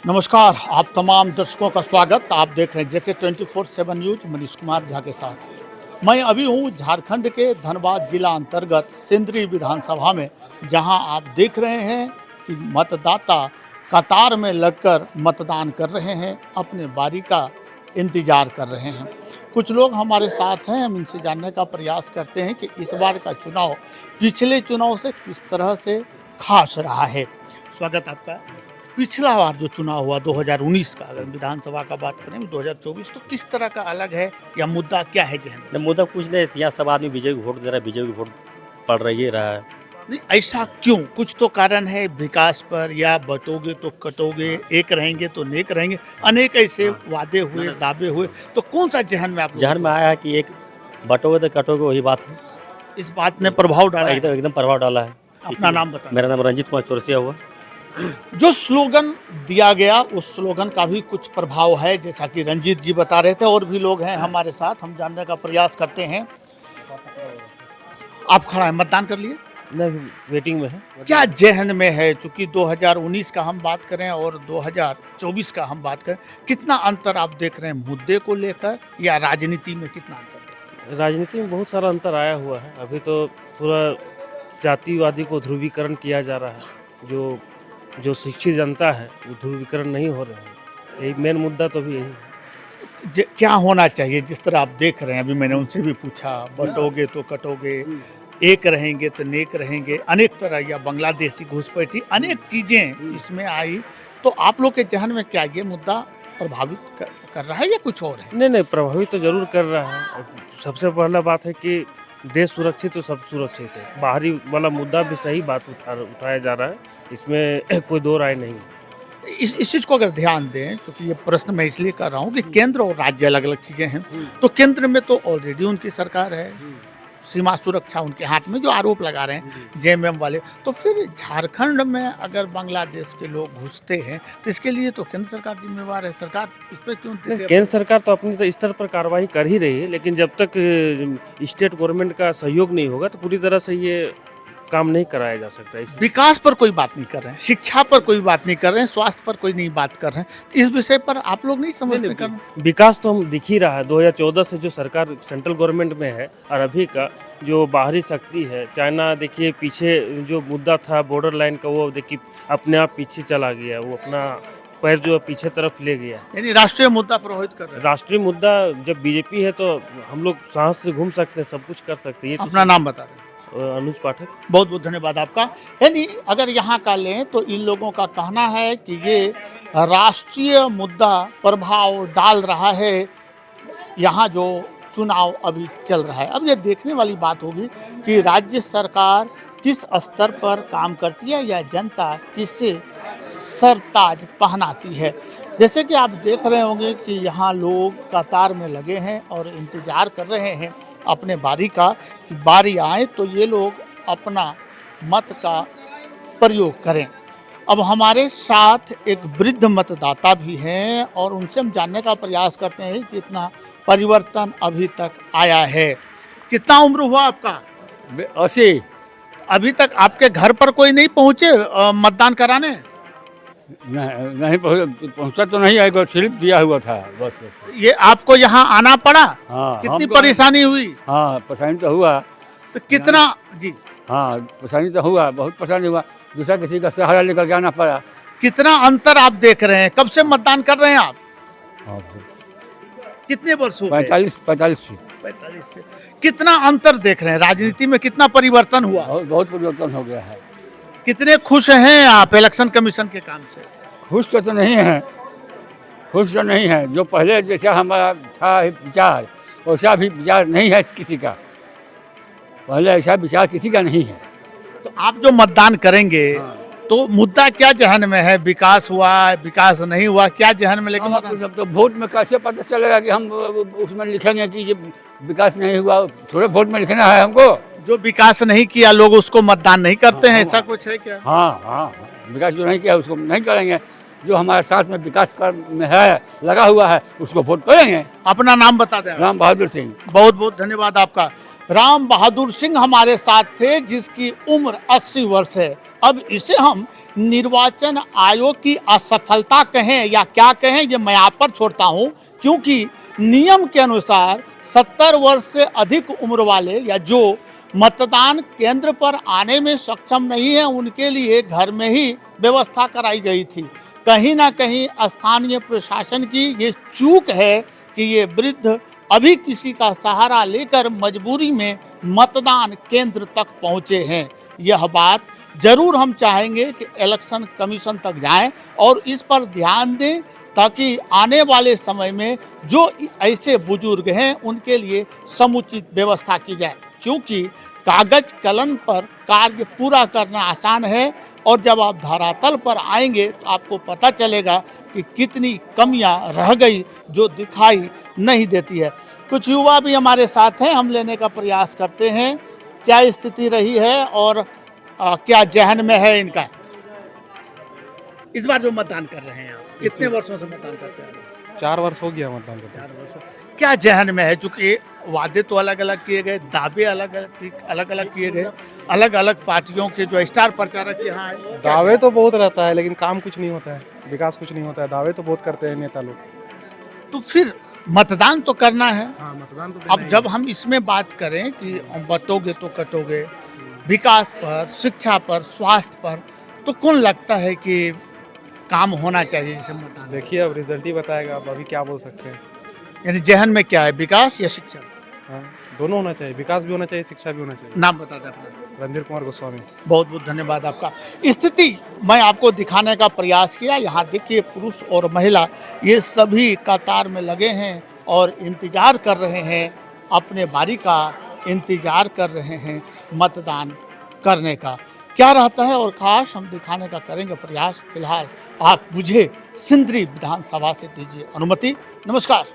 नमस्कार, आप तमाम दर्शकों का स्वागत। आप देख रहे हैं जेके 24/7 न्यूज, मनीष कुमार झा के साथ। मैं अभी हूँ झारखंड के धनबाद जिला अंतर्गत सिंदरी विधानसभा में, जहां आप देख रहे हैं कि मतदाता कतार में लगकर मतदान कर रहे हैं, अपने बारी का इंतजार कर रहे हैं। कुछ लोग हमारे साथ हैं, हम इनसे जानने का प्रयास करते हैं कि इस बार का चुनाव पिछले चुनाव से किस तरह से खास रहा है। स्वागत आपका। पिछला बार जो चुनाव हुआ 2019 का, अगर विधानसभा का बात करें 2024, तो किस तरह का अलग है या मुद्दा क्या है जहन में? मुद्दा कुछ नहीं, यहाँ सब आदमी बीजेपी को वोट दे रहा है, बीजेपी को वोट पड़ रही है रहा है। नहीं, ऐसा क्यों? कुछ तो कारण है विकास पर, या बटोगे तो कटोगे, एक रहेंगे तो नेक रहेंगे, अनेक ऐसे वादे हुए, दावे हुए, तो कौन सा जहन में आप जहन में आया है कि एक बटोगे तो कटोगे, वही बात है। इस बात ने प्रभाव डाला है? एकदम प्रभाव डाला है। अपना नाम बता। मेरा नाम रंजीत कुमार चौरसिया हुआ। जो स्लोगन दिया गया, उस स्लोगन का भी कुछ प्रभाव है, जैसा कि रंजीत जी बता रहे थे। और भी लोग हैं हमारे साथ, हम जानने का प्रयास करते हैं। आप खड़ा है, मतदान कर लिए? नहीं, वेटिंग में है। क्या जहन में है? चूंकि 2019 का हम बात करें और 2024 का हम बात करें, कितना अंतर आप देख रहे हैं मुद्दे को लेकर, या राजनीति में कितना अंतर? राजनीति में बहुत सारा अंतर आया हुआ है। अभी तो पूरा जातिवादी को ध्रुवीकरण किया जा रहा है। जो शिक्षित जनता है वो ध्रुवीकरण नहीं हो रहे हैं। यही मेन मुद्दा तो भी यही है। क्या होना चाहिए? जिस तरह आप देख रहे हैं, अभी मैंने उनसे भी पूछा, बटोगे तो कटोगे, एक रहेंगे तो नेक रहेंगे, अनेक तरह, या बांग्लादेशी घुसपैठी, अनेक चीजें इसमें आई। तो आप लोग के जहन में क्या ये मुद्दा प्रभावित कर रहा है या कुछ और है? नहीं, प्रभावित तो जरूर कर रहा है। सबसे पहला बात है कि देश सुरक्षित तो सब सुरक्षित है। बाहरी वाला मुद्दा भी सही बात उठाया जा रहा है, इसमें कोई दो राय नहीं है। इस चीज को अगर ध्यान दें, क्योंकि ये प्रश्न मैं इसलिए कर रहा हूँ कि केंद्र और राज्य अलग अलग चीजें हैं। तो केंद्र में तो ऑलरेडी उनकी सरकार है, सीमा सुरक्षा उनके हाथ में, जो आरोप लगा रहे हैं जेएमएम वाले। तो फिर झारखंड में अगर बांग्लादेश के लोग घुसते हैं, तो इसके लिए तो केंद्र सरकार जिम्मेवार है। सरकार इस पर क्यों? केंद्र सरकार तो अपनी तो स्तर पर कार्रवाई कर ही रही है, लेकिन जब तक स्टेट गवर्नमेंट का सहयोग नहीं होगा तो पूरी तरह से ये काम नहीं कराया जा सकता। विकास पर कोई बात नहीं कर रहे हैं, शिक्षा पर कोई बात नहीं कर रहे हैं, स्वास्थ्य पर कोई नहीं बात कर रहे हैं। तो इस विषय पर आप लोग नहीं समझते? कर विकास तो हम दिख ही रहा है। 2014 से जो सरकार सेंट्रल गवर्नमेंट में है और अभी का जो बाहरी शक्ति है, चाइना देखिए, पीछे जो मुद्दा था बॉर्डर लाइन का, वो देखिए अपने आप पीछे चला गया। वो अपना पैर जो पीछे तरफ ले गया, यानी राष्ट्रीय मुद्दा प्रभावित कर रहे हैं। राष्ट्रीय मुद्दा जब बीजेपी है तो हम लोग साहस से घूम सकते हैं, सब कुछ कर सकते हैं। अपना नाम बता रहे हैं? अनुज पाठक। बहुत बहुत धन्यवाद आपका। यानी अगर यहाँ का लें तो इन लोगों का कहना है कि ये राष्ट्रीय मुद्दा प्रभाव डाल रहा है, यहाँ जो चुनाव अभी चल रहा है। अब ये देखने वाली बात होगी कि राज्य सरकार किस स्तर पर काम करती है, या जनता किससे सरताज पहनाती है। जैसे कि आप देख रहे होंगे कि यहाँ लोग कतार में लगे हैं और इंतजार कर रहे हैं अपने बारी का, कि बारी आए तो ये लोग अपना मत का प्रयोग करें। अब हमारे साथ एक वृद्ध मतदाता भी हैं और उनसे हम जानने का प्रयास करते हैं कि कितना परिवर्तन अभी तक आया है। कितना उम्र हुआ आपका? 80। अभी तक आपके घर पर कोई नहीं पहुँचे मतदान कराने? नहीं पहुंचा तो नहीं, एक स्लिप दिया हुआ था बस। ये आपको यहाँ आना पड़ा? हाँ, कितनी परेशानी हुई? हाँ, परेशानी तो हुआ। तो कितना जी? हाँ, परेशानी तो हुआ, बहुत परेशानी हुआ। दूसरा किसी का सहारा लेकर के आना पड़ा। कितना अंतर आप देख रहे हैं? कब से मतदान कर रहे हैं आप? हाँ, कितने वर्ष हो गए? 45 से। 45 से। कितना अंतर देख रहे हैं? राजनीति में कितना परिवर्तन हुआ? बहुत परिवर्तन हो गया है। कितने खुश हैं आप इलेक्शन कमीशन के काम से? खुश तो नहीं है, खुश तो नहीं है। जो पहले जैसा हमारा था विचार, वैसा भी विचार नहीं है किसी का। पहले ऐसा विचार किसी का नहीं है। तो आप जो मतदान करेंगे, तो मुद्दा क्या जहन में है? विकास हुआ, विकास नहीं हुआ, क्या जहन में? लेकिन जब तो वोट में कैसे पता चलेगा कि हम उसमें लिखेंगे कि ये विकास नहीं हुआ? थोड़े वोट में लिखना है हमको। जो विकास नहीं किया लोग उसको मतदान नहीं करते हैं, ऐसा कुछ है क्या? हाँ, विकास जो नहीं किया उसको नहीं करेंगे। जो हमारे साथ में विकास में है, लगा हुआ है, उसको वोट करेंगे। अपना नाम बता दें। राम बहादुर सिंह। बहुत बहुत धन्यवाद आपका। राम बहादुर सिंह हमारे साथ थे, जिसकी उम्र 80 वर्ष है। अब इसे हम निर्वाचन आयोग की असफलता कहें या क्या कहें, ये मैं आप पर छोड़ता हूं, क्योंकि नियम के अनुसार 70 वर्ष से अधिक उम्र वाले या जो मतदान केंद्र पर आने में सक्षम नहीं है उनके लिए घर में ही व्यवस्था कराई गई थी। कहीं ना कहीं स्थानीय प्रशासन की ये चूक है कि ये वृद्ध अभी किसी का सहारा लेकर मजबूरी में मतदान केंद्र तक पहुंचे हैं। यह बात जरूर हम चाहेंगे कि इलेक्शन कमीशन तक जाएं और इस पर ध्यान दें, ताकि आने वाले समय में जो ऐसे बुजुर्ग हैं उनके लिए समुचित व्यवस्था की जाए, क्योंकि कागज कलम पर कार्य पूरा करना आसान है और जब आप धरातल पर आएंगे तो आपको पता चलेगा कि कितनी कमियां रह गई जो दिखाई नहीं देती है। कुछ युवा भी हमारे साथ हैं, हम लेने का प्रयास करते हैं क्या स्थिति रही है और क्या जहन में है इनका। इस बार जो मतदान कर रहे हैं आप, कितने वर्षों से मतदान करते हैं? 4 वर्ष हो गया मतदान करते। 4 वर्षों। क्या जहन में है, चूंकि वादे तो अलग अलग किए गए, दावे अलग अलग किए गए, अलग अलग पार्टियों के जो स्टार प्रचारक यहाँ आए, दावे तो बहुत रहता है लेकिन काम कुछ नहीं होता है, विकास कुछ नहीं होता है। दावे तो बहुत करते हैं नेता लोग। तो फिर मतदान तो करना है। हाँ, मतदान तो अब जब हम इसमें बात करें कि बटोगे तो कटोगे, विकास पर, शिक्षा पर, स्वास्थ्य पर, तो कौन लगता है कि काम होना चाहिए इसे मतदान? देखिए अब रिजल्ट ही बताएगा, अब अभी क्या बोल सकते हैं। यानी जहन में क्या है, विकास या शिक्षा? हाँ, दोनों होना चाहिए, विकास भी होना चाहिए, शिक्षा भी होना चाहिए। नाम बता दें अपना। रणधीर कुमार गोस्वामी। बहुत बहुत धन्यवाद आपका। स्थिति मैं आपको दिखाने का प्रयास किया। यहाँ देखिए पुरुष और महिला ये सभी कतार में लगे हैं और इंतजार कर रहे हैं, अपने बारी का इंतजार कर रहे हैं मतदान करने का। क्या रहता है और खास हम दिखाने का करेंगे प्रयास। फिलहाल आप मुझे सिंदरी विधानसभा से दीजिए अनुमति। नमस्कार।